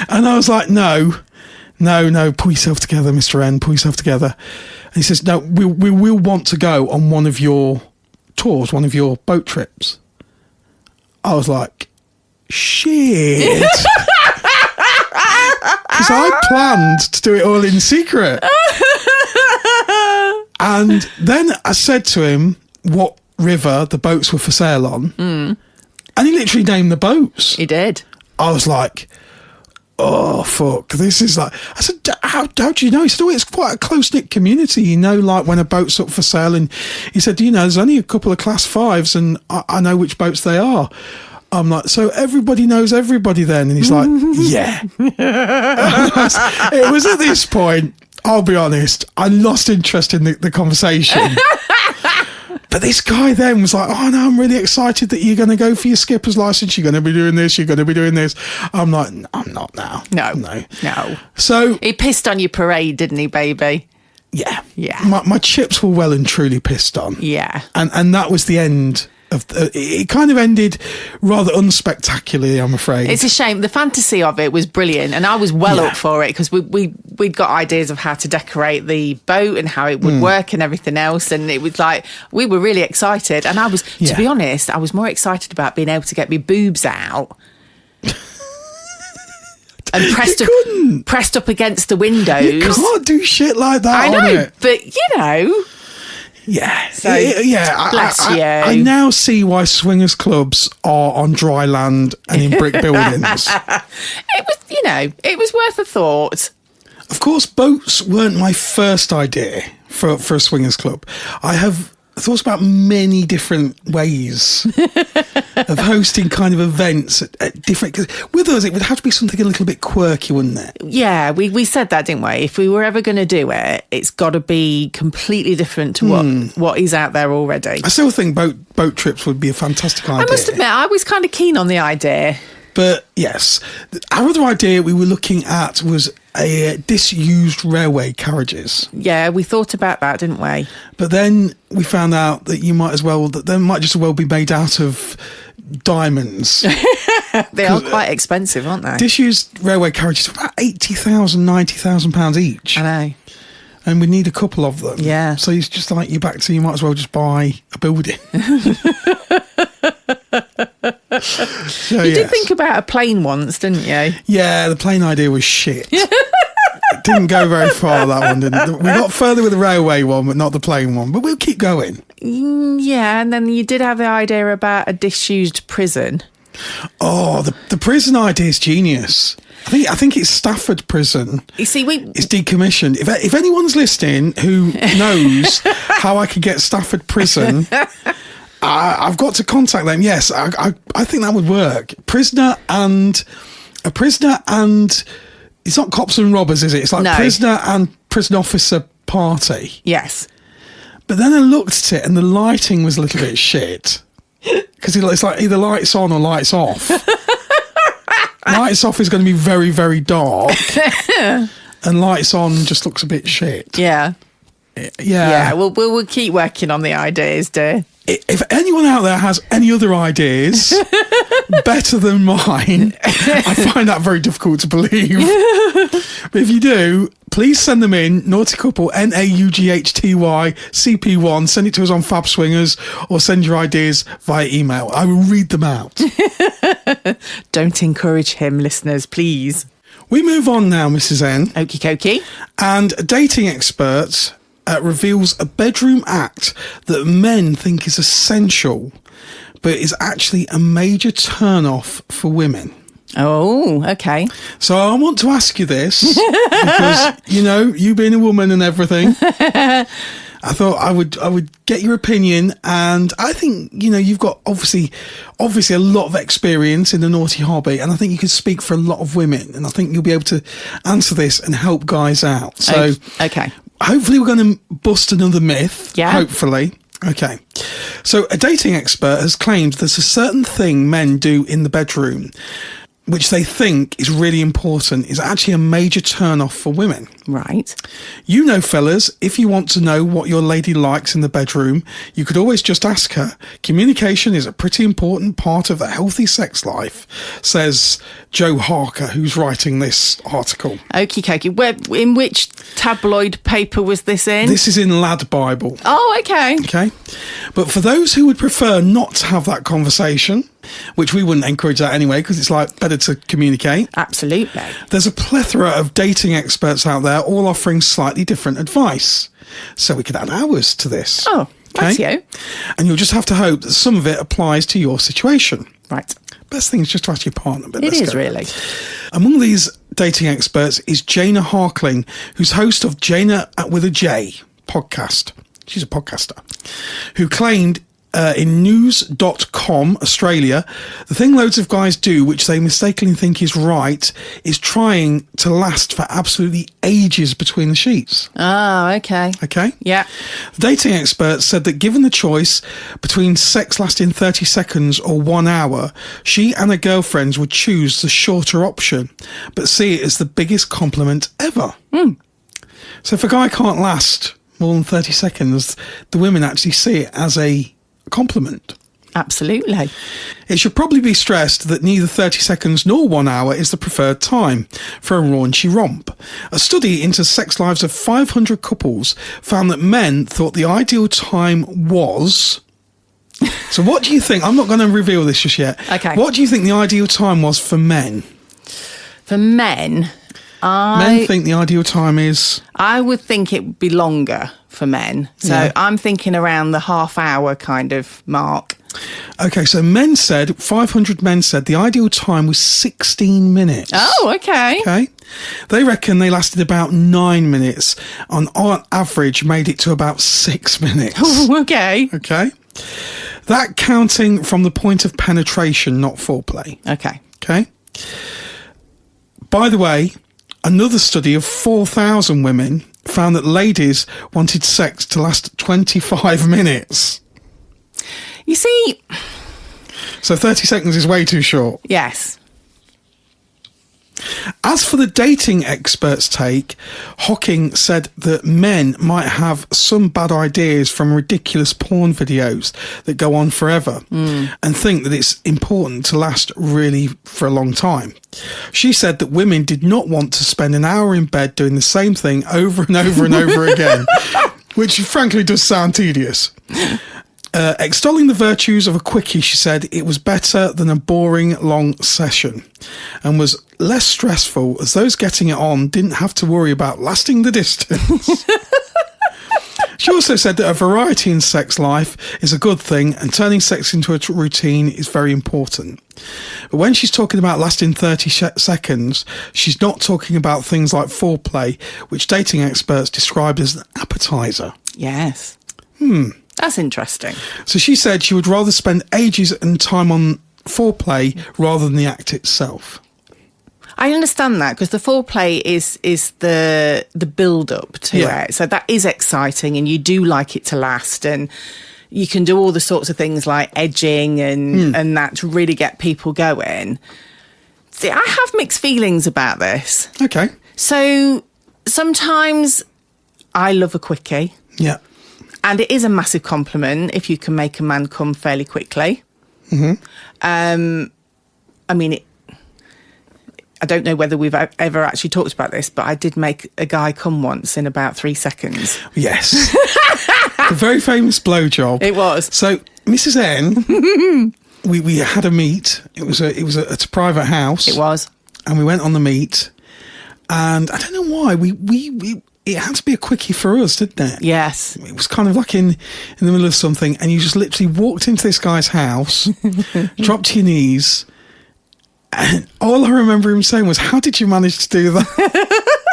And I was like, no, pull yourself together, Mr. N, pull yourself together. And he says, no, we will want to go on one of your tours, one of your boat trips. I was like, shit. Because I planned to do it all in secret. And then I said to him what river the boats were for sale on. And he literally named the boats.
He did.
I was like, oh, fuck. This is like... I said, how do you know? He said, oh, it's quite a close-knit community. You know, like when a boat's up for sale. And he said, you know, there's only a couple of Class 5s and I know which boats they are. I'm like, so everybody knows everybody then? And he's like, yeah. It was at this point, I'll be honest, I lost interest in the conversation. But this guy then was like, oh no, I'm really excited that you're going to go for your skipper's license. You're going to be doing this. You're going to be doing this. I'm like, I'm not now.
No.
So
he pissed on your parade, didn't he, baby?
Yeah.
Yeah.
My chips were well and truly pissed on.
Yeah.
And that was the end. It kind of ended rather unspectacularly, I'm afraid.
It's a shame. The fantasy of it was brilliant, and I was well up for it because we'd got ideas of how to decorate the boat and how it would work and everything else, and it was like we were really excited. And I was, to be honest, I was more excited about being able to get my boobs out and pressed up against the windows.
You can't do shit like that.
I know, but you know.
Yeah,
so
bless
you.
I now see why swingers clubs are on dry land and in brick buildings.
It was worth a thought.
Of course, boats weren't my first idea for a swingers club. I have thought about many different ways of hosting kind of events at different... Cause with us, it would have to be something a little bit quirky, wouldn't it?
Yeah, we said that, didn't we? If we were ever going to do it, it's got to be completely different to what is out there already.
I still think boat trips would be a fantastic idea.
I must admit, I was kind of keen on the idea.
But yes, our other idea we were looking at was a disused railway carriages.
Yeah, we thought about that, didn't we?
But then we found out that they might just as well be made out of diamonds.
They are quite expensive, aren't they?
Disused railway carriages are about £80,000, £90,000 each.
I know.
And we need a couple of them.
Yeah.
So it's just like you might as well just buy a building. So,
you did think about a plane once, didn't you?
Yeah, the plane idea was shit. It didn't go very far, that one, didn't it? We got further with the railway one, but not the plane one. But we'll keep going.
Yeah, and then you did have the idea about a disused prison.
Oh, the prison idea is genius. I think it's Stafford Prison.
You see,
it's decommissioned. If anyone's listening who knows how I could get Stafford Prison, I've got to contact them. Yes, I think that would work. A prisoner and it's not cops and robbers, is it? It's like prisoner and prison officer party.
Yes. But
then I looked at it and the lighting was a little bit shit. Because it's like either lights on or lights off. Lights off is going to be very, very dark. And lights on just looks a bit shit.
Yeah.
Yeah.
We'll keep working on the ideas, dear.
If anyone out there has any other ideas better than mine, I find that very difficult to believe. But if you do, please send them in. Naughty Couple, NAUGHTY CP1. Send it to us on Fab Swingers or send your ideas via email. I will read them out.
Don't encourage him, listeners, please.
We move on now, Mrs. N.
Okie dokie.
And a dating expert reveals a bedroom act that men think is essential, but is actually a major turn-off for women.
Oh, okay.
So I want to ask you this, because, you being a woman and everything, I thought I would get your opinion, and I think, you've got obviously a lot of experience in the naughty hobby, and I think you could speak for a lot of women, and I think you'll be able to answer this and help guys out. So,
okay.
Hopefully we're going to bust another myth.
Yeah.
Hopefully. Okay. So a dating expert has claimed there's a certain thing men do in the bedroom which they think is really important, is actually a major turn-off for women.
Right.
You know, fellas, if you want to know what your lady likes in the bedroom, you could always just ask her. Communication is a pretty important part of a healthy sex life, says Joe Harker, who's writing this article.
Okie dokie. In which tabloid paper was this in?
This is in Lad Bible.
Oh, okay.
Okay. But for those who would prefer not to have that conversation, which we wouldn't encourage that anyway, because it's like better to communicate.
Absolutely.
There's a plethora of dating experts out there, all offering slightly different advice. So we could add ours to this.
Oh, that's you.
And you'll just have to hope that some of it applies to your situation.
Right.
Best thing is just to ask your partner. But
It is really.
Among these dating experts is Jana Harkling, who's host of Jana with a J podcast. She's a podcaster, who claimed in news.com Australia, the thing loads of guys do, which they mistakenly think is right, is trying to last for absolutely ages between the sheets.
Oh, okay.
Okay?
Yeah.
The dating experts said that given the choice between sex lasting 30 seconds or 1 hour, she and her girlfriends would choose the shorter option, but see it as the biggest compliment ever. So if a guy can't last more than 30 seconds, the women actually see it as a compliment.
Absolutely.
It should probably be stressed that neither 30 seconds nor 1 hour is the preferred time for a raunchy romp. A study into sex lives of 500 couples found that men thought the ideal time was... So what do you think? I'm not going to reveal this just yet.
Okay.
What do you think the ideal time was for men?
For men,
Men think the ideal time is...
I would think it would be longer for men. So
Yeah.
I'm thinking around the half hour kind of mark.
Okay, so 500 men said the ideal time was 16 minutes.
Oh, okay.
Okay. They reckon they lasted about 9 minutes. On average, made it to about 6 minutes.
Oh, okay.
Okay. That counting from the point of penetration, not foreplay.
Okay.
Okay. By the way, another study of 4,000 women found that ladies wanted sex to last 25 minutes.
You see...
So 30 seconds is way too short.
Yes.
As for the dating experts' take, Hocking said that men might have some bad ideas from ridiculous porn videos that go on forever and think that it's important to last really for a long time. She said that women did not want to spend an hour in bed doing the same thing over and over and over again, which frankly does sound tedious. Extolling the virtues of a quickie, she said it was better than a boring long session and was less stressful as those getting it on didn't have to worry about lasting the distance. She also said that a variety in sex life is a good thing and turning sex into a routine is very important. But when she's talking about lasting 30 seconds, she's not talking about things like foreplay, which dating experts describe as an appetizer.
Yes. That's interesting.
So she said she would rather spend ages and time on foreplay rather than the act itself.
I understand that because the foreplay is the build up to it. So that is exciting and you do like it to last and you can do all the sorts of things like edging and that to really get people going. See, I have mixed feelings about this.
Okay.
So sometimes I love a quickie.
Yeah.
And it is a massive compliment if you can make a man come fairly quickly. I mean, I don't know whether we've ever actually talked about this, but I did make a guy come once in about 3 seconds.
Yes. A very famous blowjob.
It was.
So, Mrs. N, we had a meet. It was at a private house.
It was.
And we went on the meet. And I don't know why, it had to be a quickie for us, didn't it?
Yes.
It was kind of like in the middle of something, and you just literally walked into this guy's house, dropped to your knees, and all I remember him saying was, "How did you manage to do that?"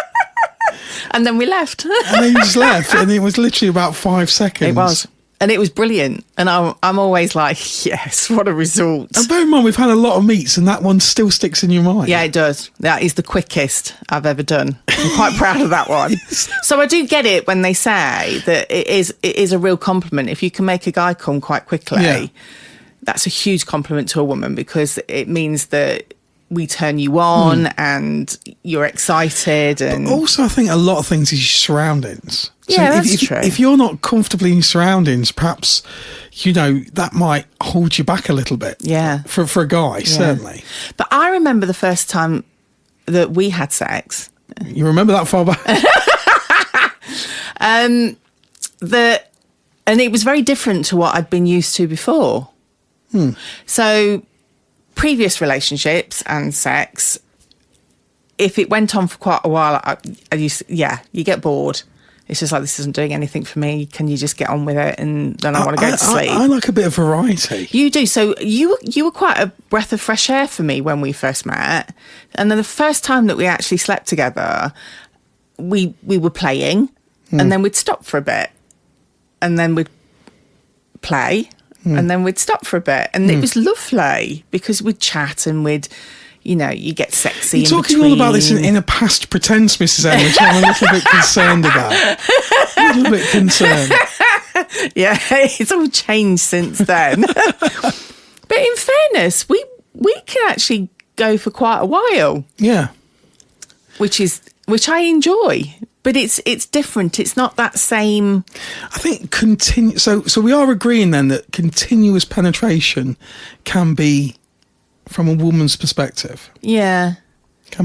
And then we left.
And then you just left, and it was literally about 5 seconds.
It was. And it was brilliant. And I'm always like, yes, what a result.
And bear in mind, we've had a lot of meets, and that one still sticks in your mind.
Yeah, it does. That is the quickest I've ever done. I'm quite proud of that one. So I do get it when they say that it is a real compliment. If you can make a guy come quite quickly, that's a huge compliment to a woman because it means that we turn you on and you're excited. And
but also, I think a lot of things is your surroundings.
Yeah, that's true.
If you're not comfortably in your surroundings, perhaps, that might hold you back a little bit.
Yeah.
For a guy, certainly.
But I remember the first time that we had sex.
You remember that far back?
And it was very different to what I'd been used to before. So previous relationships and sex, if it went on for quite a while, you get bored. It's just like, this isn't doing anything for me. Can you just get on with it? And then I want to go to sleep.
I like a bit of variety.
You do. So you were quite a breath of fresh air for me when we first met. And then the first time that we actually slept together, we were playing and then we'd stop for a bit. And then we'd play and then we'd stop for a bit. And it was lovely because we'd chat and we'd, you get sexy.
You're talking all about this in a past pretense, Mrs. M, which I'm a little bit concerned about. A little bit concerned.
Yeah, it's all changed since then. But in fairness, we can actually go for quite a while.
Yeah.
Which I enjoy. But it's different. It's not that same.
I think So we are agreeing then that continuous penetration can be, from a woman's perspective, can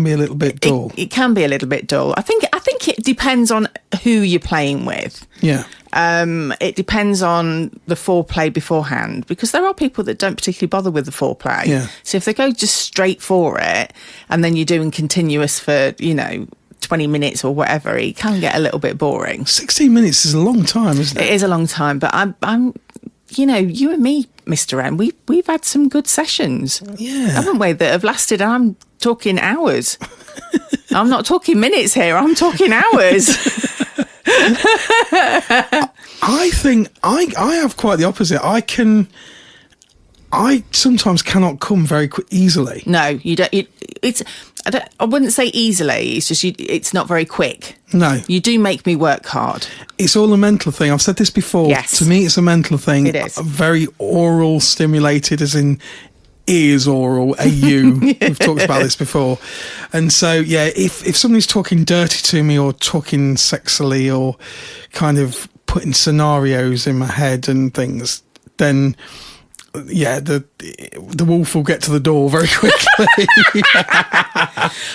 be a little bit dull.
It can be a little bit dull. I think it depends on who you're playing with.
Yeah.
It depends on the foreplay beforehand, because there are people that don't particularly bother with the foreplay.
Yeah.
So if they go just straight for it, and then you're doing continuous for 20 minutes or whatever, it can get a little bit boring.
16 minutes is a long time, isn't it?
It is a long time, but I'm you and me, Mr. M, we've had some good sessions, haven't we, that have lasted, I'm talking hours. I'm not talking minutes here, I'm talking hours.
I think I have quite the opposite. I sometimes cannot come very easily.
No, you don't. I wouldn't say easily. It's just it's not very quick.
No,
you do make me work hard.
It's all a mental thing. I've said this before.
Yes.
To me, it's a mental thing.
It is
very oral stimulated, as in ears oral. AU. We've talked about this before, and so if somebody's talking dirty to me or talking sexily or kind of putting scenarios in my head and things, then. The wolf will get to the door very quickly.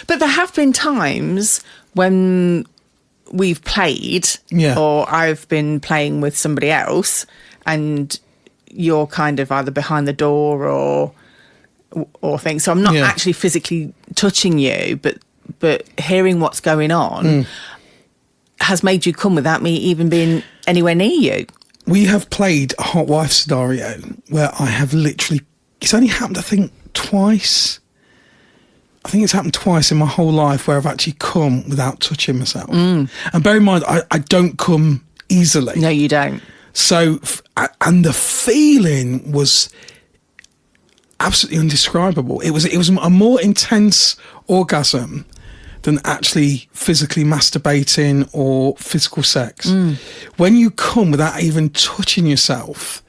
But there have been times when we've played, or I've been playing with somebody else, and you're kind of either behind the door or things. So I'm not actually physically touching you, but hearing what's going on has made you come without me even being anywhere near you.
We have played a hot wife scenario where I have it's only happened, I think, twice. I think it's happened twice in my whole life where I've actually come without touching myself. And bear in mind, I don't come easily.
No, you don't.
So, and the feeling was absolutely indescribable. It was a more intense orgasm than actually physically masturbating or physical sex. When you come without even touching yourself,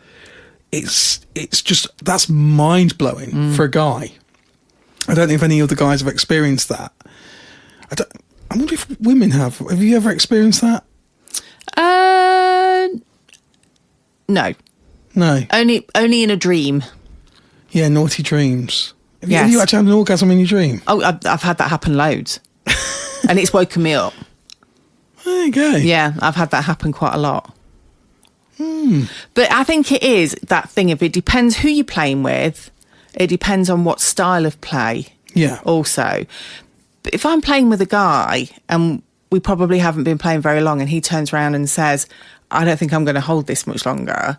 it's just, that's mind-blowing for a guy. I don't know if any other guys have experienced that. I wonder if women have. Have you ever experienced that?
No.
No.
Only in a dream.
Yeah, naughty dreams. Have
Yes.
you actually had an orgasm in your dream?
Oh, I've had that happen loads. And it's woken me up.
There you go.
Yeah, I've had that happen quite a lot. But I think it is that thing of, it depends who you're playing with. It depends on what style of play.
Yeah.
Also. But if I'm playing with a guy and we probably haven't been playing very long and he turns around and says, I don't think I'm going to hold this much longer,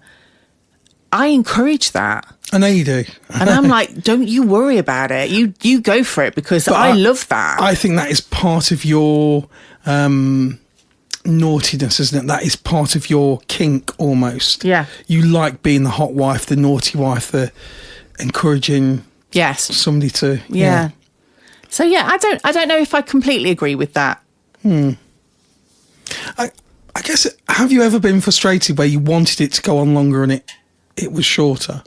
I encourage that.
I know you do.
And I'm like, don't you worry about it. You go for it, because I love that.
I think that is part of your naughtiness, isn't it? That is part of your kink almost.
Yeah.
You like being the hot wife, the naughty wife, the encouraging somebody to...
Yeah. So, I don't know if I completely agree with that.
I guess, have you ever been frustrated where you wanted it to go on longer and it was shorter?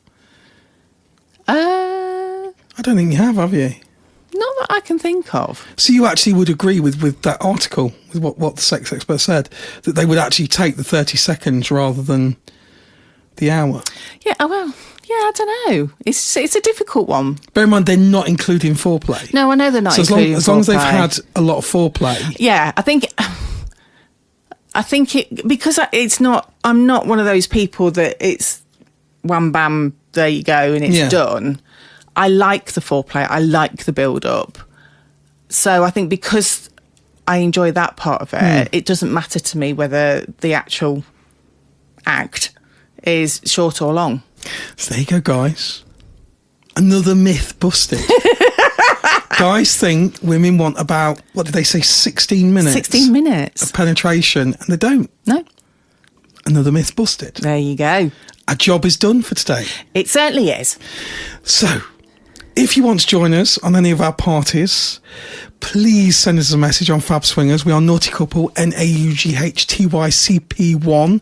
I don't think you have you?
Not that I can think of.
So you actually would agree with that article, with what the sex expert said, that they would actually take the 30 seconds rather than the hour?
Yeah, well, yeah, I don't know. It's a difficult one.
Bear in mind, they're not including foreplay.
No, I know they're not
so
including
as long as they've
foreplay.
had a lot of foreplay.
Yeah, I think it, because it's not, I'm not one of those people that it's wham bam, there you go, and it's done. I like the foreplay. I like the build up. So I think because I enjoy that part of it, it doesn't matter to me whether the actual act is short or long.
So there you go, guys. Another myth busted. Guys think women want about, what did they say, 16 minutes?
16 minutes.
Of penetration, and they don't.
No.
Another myth busted.
There you go.
Our job is done for today.
It certainly is.
So, if you want to join us on any of our parties, please send us a message on Fab Swingers. We are Naughty Couple, NAUGHTYCP1,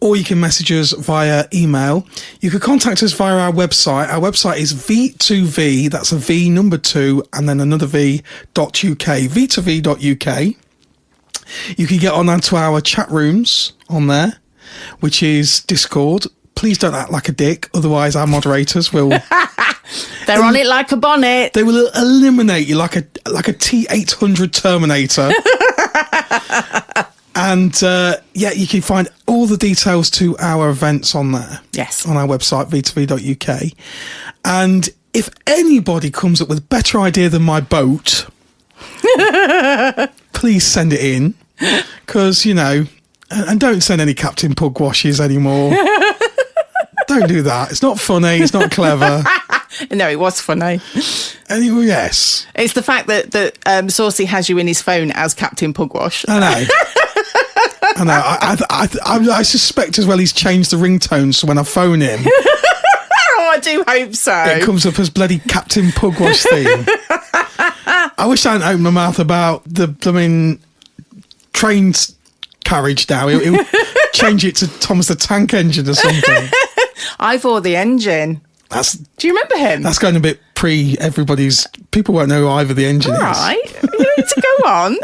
or you can message us via email. You can contact us via our website. Our website is V2V, that's a V number 2, and then another V.UK, V2V.UK. You can get onto our chat rooms on there, which is Discord. Please don't act like a dick, otherwise our moderators will...
They're on it like a bonnet.
They will eliminate you like a T-800 Terminator. And you can find all the details to our events on there.
Yes.
On our website, v2v.uk. And if anybody comes up with a better idea than my boat, please send it in. Because, and don't send any Captain Pugwashes anymore. Don't do that. It's not funny. It's not clever.
No, it was funny.
Anyway, yes.
It's the fact that Saucy has you in his phone as Captain Pugwash.
I know. I suspect as well he's changed the ringtones so when I phone him...
Oh, I do hope so.
It comes up as bloody Captain Pugwash theme. I wish I hadn't opened my mouth about the train carriage now. He'll change it to Thomas the Tank Engine or something.
Ivor the Engine. Do you remember him?
That's going a bit everybody's... People won't know who Ivor the Engine is.
All right. You need to go on.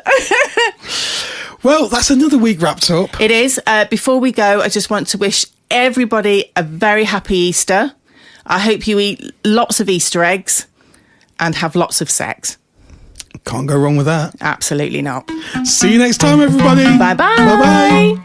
Well, that's another week wrapped up.
It is. Before we go, I just want to wish everybody a very happy Easter. I hope you eat lots of Easter eggs and have lots of sex.
Can't go wrong with that.
Absolutely not.
See you next time, everybody.
Bye-bye.
Bye-bye.